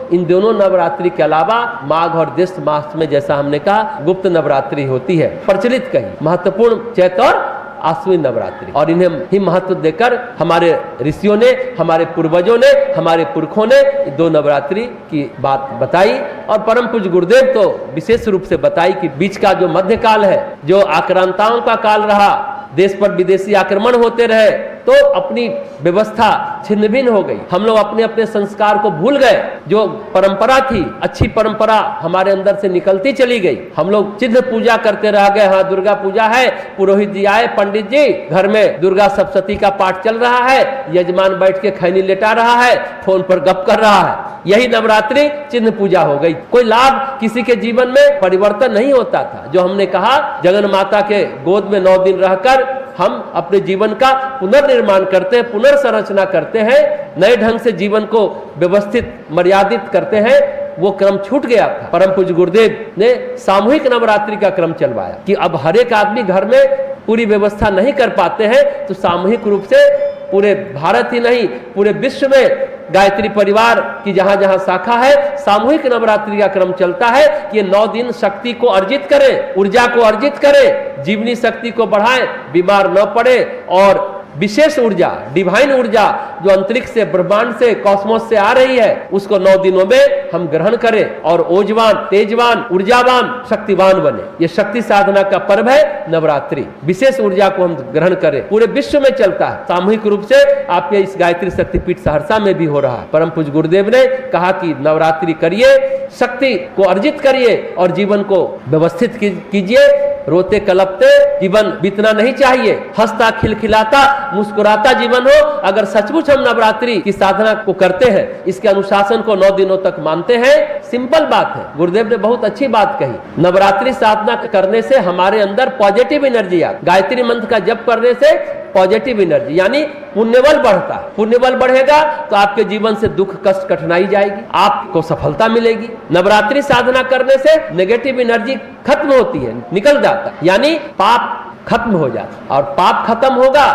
इन दोनों नवरात्रि के अलावा माघ और ज्येष्ठ मास में जैसा हमने कहा गुप्त नवरात्रि होती है, प्रचलित कही महत्वपूर्ण चैत और आश्विन नवरात्रि, और इन्हें ही महत्व देकर हमारे ऋषियों ने, हमारे पूर्वजों ने, हमारे पुरखों ने दो नवरात्रि की बात बताई। और परम पूज्य गुरुदेव तो विशेष रूप से बताई कि बीच का जो मध्यकाल है, जो आक्रांताओं का काल रहा, देश पर विदेशी आक्रमण होते रहे, तो अपनी व्यवस्था छिन्न भिन्न हो गई। हम लोग अपने अपने संस्कार को भूल गए, जो परंपरा थी, अच्छी परंपरा हमारे अंदर से निकलती चली गई। हम लोग चिन्ह पूजा करते रह गए। हाँ, दुर्गा पूजा है, पुरोहित जी आए, पंडित जी, घर में दुर्गा सप्तशती का पाठ चल रहा है, यजमान बैठ के खैनी लेटा रहा है, फोन पर गप कर रहा है, यही नवरात्रि चिन्ह पूजा हो गई। कोई लाभ किसी के जीवन में परिवर्तन नहीं होता था। जो हमने कहा, जगन माता के गोद में 9 दिन रहकर हम अपने जीवन का पुनर्निर्माण करते हैं, पुनर्संरचना करते हैं, नए ढंग से जीवन को व्यवस्थित मर्यादित करते हैं, वो क्रम छूट गया था। परम पूज्य गुरुदेव ने सामूहिक नवरात्रि का क्रम चलवाया कि अब हर एक आदमी घर में पूरी व्यवस्था नहीं कर पाते हैं, तो सामूहिक रूप से पूरे भारत ही नहीं, पूरे विश्व में गायत्री परिवार की जहां जहां शाखा है, सामूहिक नवरात्रि का क्रम चलता है कि 9 दिन शक्ति को अर्जित करें, ऊर्जा को अर्जित करें, जीवनी शक्ति को बढ़ाएं, बीमार न पड़े, और विशेष ऊर्जा, डिवाइन ऊर्जा जो अंतरिक्ष से, ब्रह्मांड से, कॉस्मोस से आ रही है, उसको 9 दिनों में हम ग्रहण करें और ओजवान, तेजवान, ऊर्जावान, शक्तिवान बने। ये शक्ति साधना का पर्व है नवरात्रि। विशेष ऊर्जा को हम ग्रहण करें। पूरे विश्व में चलता है, सामूहिक रूप से आपके इस गायत्री शक्तिपीठ सहरसा में भी हो रहा है। परम पूज्य गुरुदेव ने कहा कि नवरात्रि करिए, शक्ति को अर्जित करिए और जीवन को व्यवस्थित कीजिए। रोते कलपते जीवन बीतना नहीं चाहिए, हंसता खिलखिलाता मुस्कुराता जीवन हो। अगर सचमुच हम नवरात्रि की साधना को करते हैं, इसके अनुशासन को 9 दिनों तक मानते हैं, सिंपल बात है। गुरुदेव ने बहुत अच्छी बात कही, नवरात्रि साधना करने से हमारे अंदर पॉजिटिव एनर्जी आती। गायत्री मंत्र का जप करने से पॉजिटिव एनर्जी यानी पुण्यबल बढ़ता है। पुण्यबल बढ़ेगा तो आपके जीवन से दुख कष्ट कठिनाई जाएगी, आपको सफलता मिलेगी। नवरात्रि साधना करने से नेगेटिव एनर्जी खत्म होती है, निकल जाता है, यानी पाप खत्म हो जाता, और पाप खत्म होगा,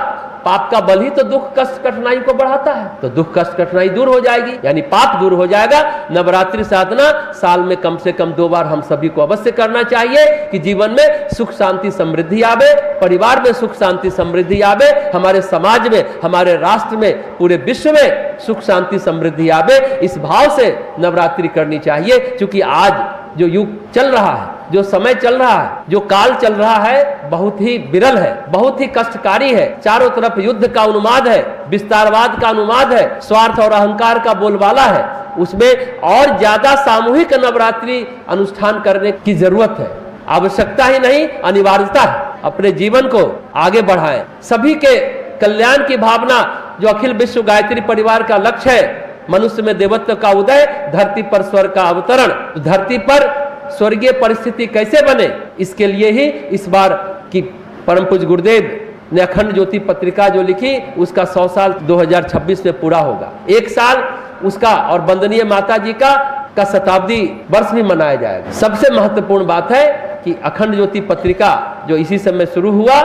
पाप का बल ही तो दुख कष्ट कठिनाई को बढ़ाता है, तो दुख कष्ट कठिनाई दूर हो जाएगी, यानी पाप दूर हो जाएगा। नवरात्रि साधना साल में कम से कम 2 बार हम सभी को अवश्य करना चाहिए कि जीवन में सुख शांति समृद्धि आवे, परिवार में सुख शांति समृद्धि आवे, हमारे समाज में, हमारे राष्ट्र में, पूरे विश्व में सुख शांति समृद्धि आवे। इस भाव से नवरात्रि करनी चाहिए, क्योंकि आज जो युग चल रहा है, जो समय चल रहा है, जो काल चल रहा है, बहुत ही विरल है, बहुत ही कष्टकारी है। चारों तरफ युद्ध का उन्माद है, विस्तारवाद का अनुवाद है, स्वार्थ और अहंकार का बोलबाला है। उसमें और ज्यादा सामूहिक नवरात्रि अनुष्ठान करने की जरूरत है, आवश्यकता ही नहीं, अनिवार्यता है। अपने जीवन को आगे बढ़ाएं। सभी के कल्याण की भावना जो अखिल विश्व गायत्री परिवार का लक्ष्य है, मनुष्य में देवत्व का उदय, धरती पर स्वर्ग का अवतरण। धरती पर स्वर्गीय परिस्थिति कैसे बने, इसके लिए ही इस बार की परम पूज्य गुरुदेव ने अखंड ज्योति पत्रिका जो लिखी, उसका 100 साल 2026 में पूरा होगा। 1 साल उसका और वंदनीय माता जी का शताब्दी वर्ष भी मनाया जाएगा। सबसे महत्वपूर्ण बात है कि अखंड ज्योति पत्रिका जो इसी समय शुरू हुआ,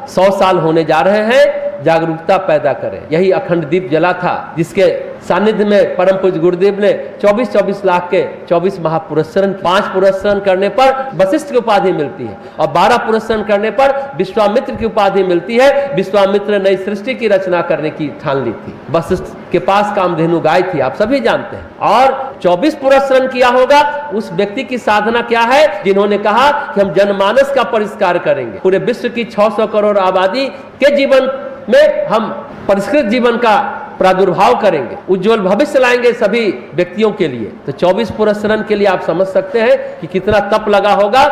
100 साल होने जा रहे हैं। जागरूकता पैदा करें, यही अखंड दीप जला था, जिसके सानिध्य में परम पूज्य गुरुदेव ने 24 लाख के 24 महापुरस्सरण, 5 पुरस्सरण करने पर वशिष्ठ की उपाधि मिलती है और 12 पुरस्सरण करने पर विश्वामित्र की उपाधि मिलती है। विश्वामित्र ने नई सृष्टि की रचना करने की ठान ली थी। वशिष्ठ के पास कामधेनु गाय थी, आप सभी जानते हैं, और 24 पुरस्सरण किया होगा उस व्यक्ति की साधना क्या है, जिन्होंने कहा कि हम जनमानस का परिष्कार करेंगे। पूरे विश्व की 600 करोड़ आबादी के जीवन में हम परिष्कृत जीवन का प्रादुर्भाव करेंगे, उज्जवल भविष्य लाएंगे सभी व्यक्तियों के लिए। तो 24 पुरस्सरण के लिए आप समझ सकते हैं कि कितना तप लगा होगा।